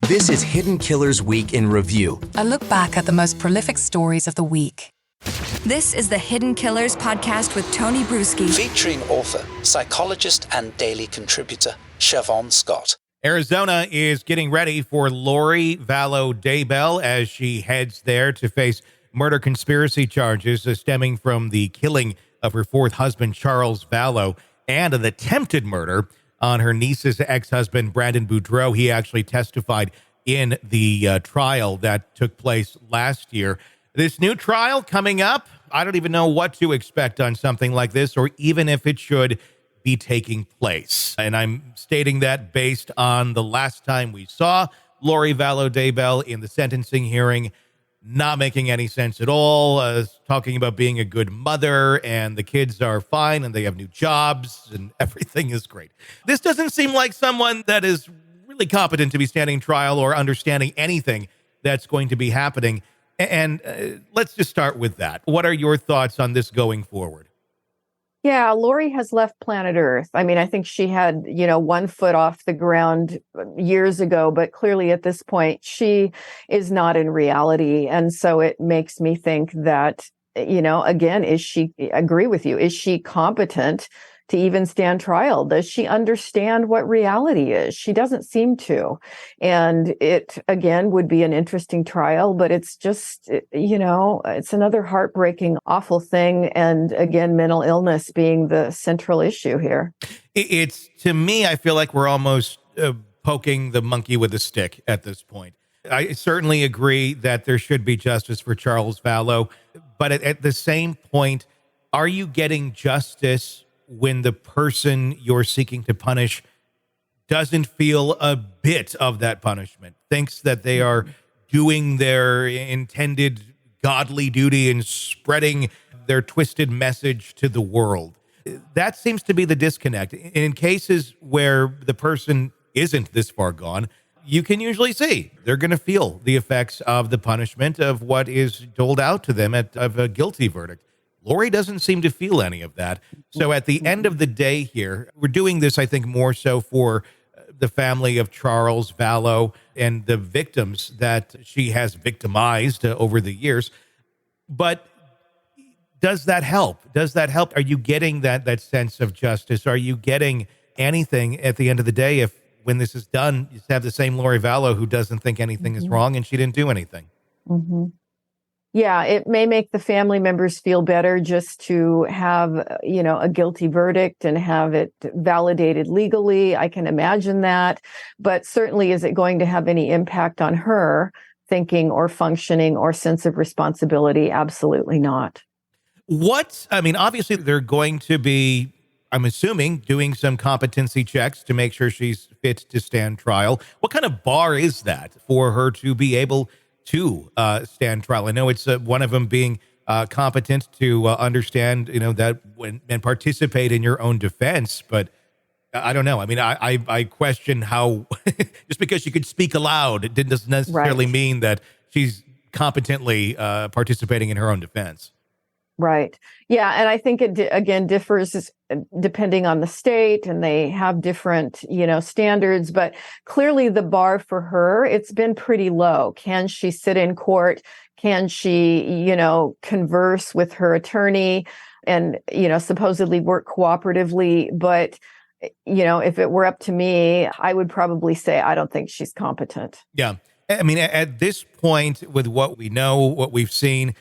This is Hidden Killers Week in Review. A look back at the most prolific stories of the week. This is the Hidden Killers podcast with Tony Brueski. Featuring author, psychologist, and daily contributor, Siobhan Scott. Arizona is getting ready for Lori Vallow Daybell as she heads there to face murder conspiracy charges stemming from the killing of her fourth husband, Charles Vallow, and an attempted murder on her niece's ex-husband, Brandon Boudreaux. He actually testified in the trial that took place last year. This new trial coming up, I don't even know what to expect on something like this, or even if it should be taking place. And I'm stating that based on the last time we saw Lori Vallow Daybell in the sentencing hearing, not making any sense at all, talking about being a good mother and the kids are fine and they have new jobs and everything is great. This doesn't seem like someone that is really competent to be standing trial or understanding anything that's going to be happening. And let's just start with that. What are your thoughts on this going forward? Yeah, Lori has left planet Earth. I mean, I think she had, 1 foot off the ground years ago, but clearly at this point, she is not in reality. And so it makes me think that, again, agree with you, is she competent to even stand trial? Does she understand what reality is? She doesn't seem to. And it, again, would be an interesting trial, but it's just, it's another heartbreaking, awful thing. And again, mental illness being the central issue here. It's, to me, I feel like we're almost poking the monkey with a stick at this point. I certainly agree that there should be justice for Charles Vallow, but at the same point, are you getting justice when the person you're seeking to punish doesn't feel a bit of that punishment, thinks that they are doing their intended godly duty and spreading their twisted message to the world? That seems to be the disconnect. In cases where the person isn't this far gone, you can usually see they're going to feel the effects of the punishment of what is doled out to them of a guilty verdict. Lori doesn't seem to feel any of that. So at the end of the day here, we're doing this, I think, more so for the family of Charles Vallow and the victims that she has victimized over the years. But does that help? Does that help? Are you getting that sense of justice? Are you getting anything at the end of the day if, when this is done, you have the same Lori Vallow who doesn't think anything is wrong and she didn't do anything? Mm-hmm. Yeah, it may make the family members feel better just to have, a guilty verdict and have it validated legally. I can imagine that. But certainly, is it going to have any impact on her thinking or functioning or sense of responsibility? Absolutely not. Obviously, they're going to be, I'm assuming, doing some competency checks to make sure she's fit to stand trial. What kind of bar is that for her to be able to stand trial? I know it's one of them being competent to understand, that and participate in your own defense. But I don't know. I mean, I question how just because she could speak aloud, it doesn't necessarily mean that she's competently participating in her own defense. Right. Yeah. And I think it, again, differs depending on the state, and they have different, standards. But clearly the bar for her, it's been pretty low. Can she sit in court? Can she, converse with her attorney and, supposedly work cooperatively? But, if it were up to me, I would probably say I don't think she's competent. Yeah. I mean, at this point, with what we know, what we've seen,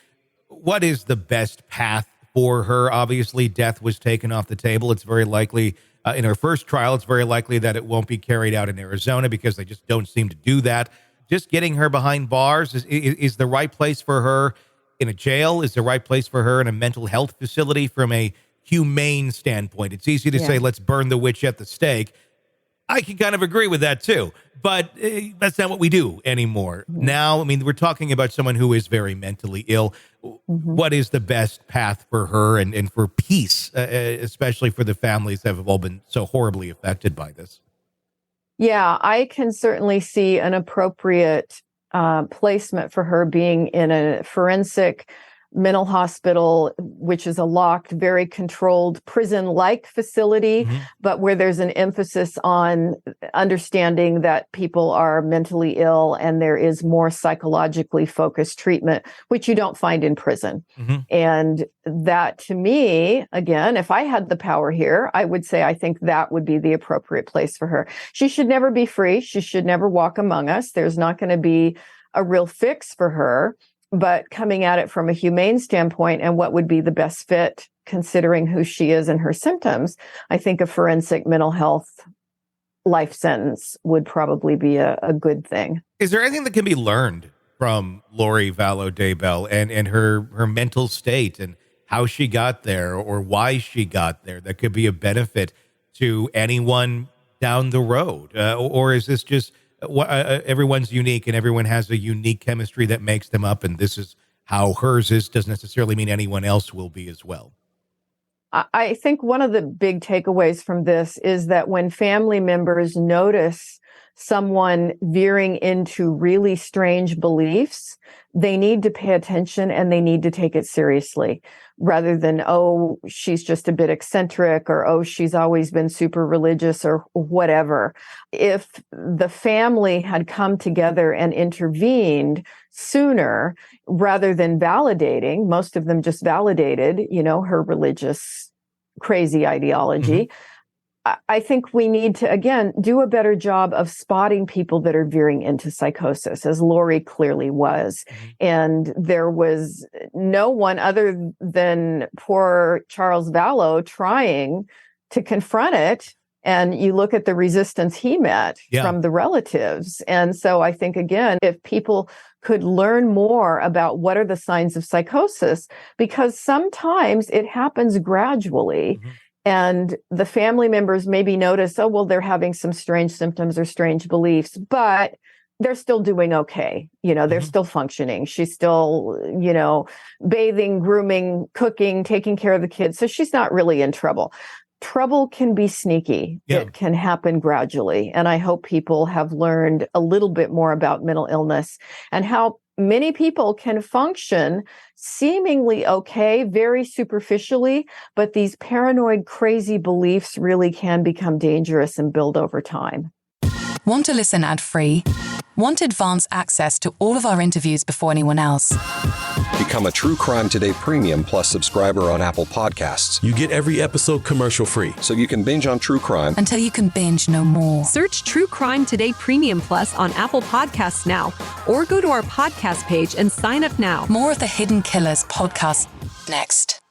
what is the best path for her? Obviously, death was taken off the table. It's very likely in her first trial, it's very likely that it won't be carried out in Arizona because they just don't seem to do that. Just getting her behind bars is the right place for her in a jail, is the right place for her in a mental health facility from a humane standpoint. It's easy to say, let's burn the witch at the stake. I can kind of agree with that too, but that's not what we do anymore. Now, I mean, we're talking about someone who is very mentally ill. What is the best path for her and for peace, especially for the families that have all been so horribly affected by this? Yeah, I can certainly see an appropriate placement for her being in a forensic mental hospital, which is a locked, very controlled prison-like facility, but where there's an emphasis on understanding that people are mentally ill and there is more psychologically focused treatment, which you don't find in prison. And that, to me, again, if I had the power here, I would say I think that would be the appropriate place for her. She should never be free. She should never walk among us. There's not going to be a real fix for her. But coming at it from a humane standpoint and what would be the best fit, considering who she is and her symptoms, I think a forensic mental health life sentence would probably be a good thing. Is there anything that can be learned from Lori Vallow Daybell and her mental state and how she got there or why she got there that could be a benefit to anyone down the road? Or is this just everyone's unique and everyone has a unique chemistry that makes them up, and this is how hers is, doesn't necessarily mean anyone else will be as well? I think one of the big takeaways from this is that when family members notice someone veering into really strange beliefs, they need to pay attention and they need to take it seriously, rather than, oh, she's just a bit eccentric, or, oh, she's always been super religious, or whatever. If the family had come together and intervened sooner, rather than validating, most of them just validated, her religious crazy ideology. I think we need to, again, do a better job of spotting people that are veering into psychosis, as Lori clearly was. And there was no one other than poor Charles Vallow trying to confront it. And you look at the resistance he met from the relatives. And so I think, again, if people could learn more about what are the signs of psychosis, because sometimes it happens gradually. And the family members maybe notice, oh, well, they're having some strange symptoms or strange beliefs, but they're still doing okay. They're still functioning. She's still, bathing, grooming, cooking, taking care of the kids. So she's not really in trouble. Trouble can be sneaky. It can happen gradually. And I hope people have learned a little bit more about mental illness and how many people can function seemingly okay, very superficially, but these paranoid, crazy beliefs really can become dangerous and build over time. Want to listen ad-free? Want advanced access to all of our interviews before anyone else? Become a True Crime Today Premium Plus subscriber on Apple Podcasts. You get every episode commercial-free, so you can binge on true crime until you can binge no more. Search True Crime Today Premium Plus on Apple Podcasts now, or go to our podcast page and sign up now. More of the Hidden Killers podcast next.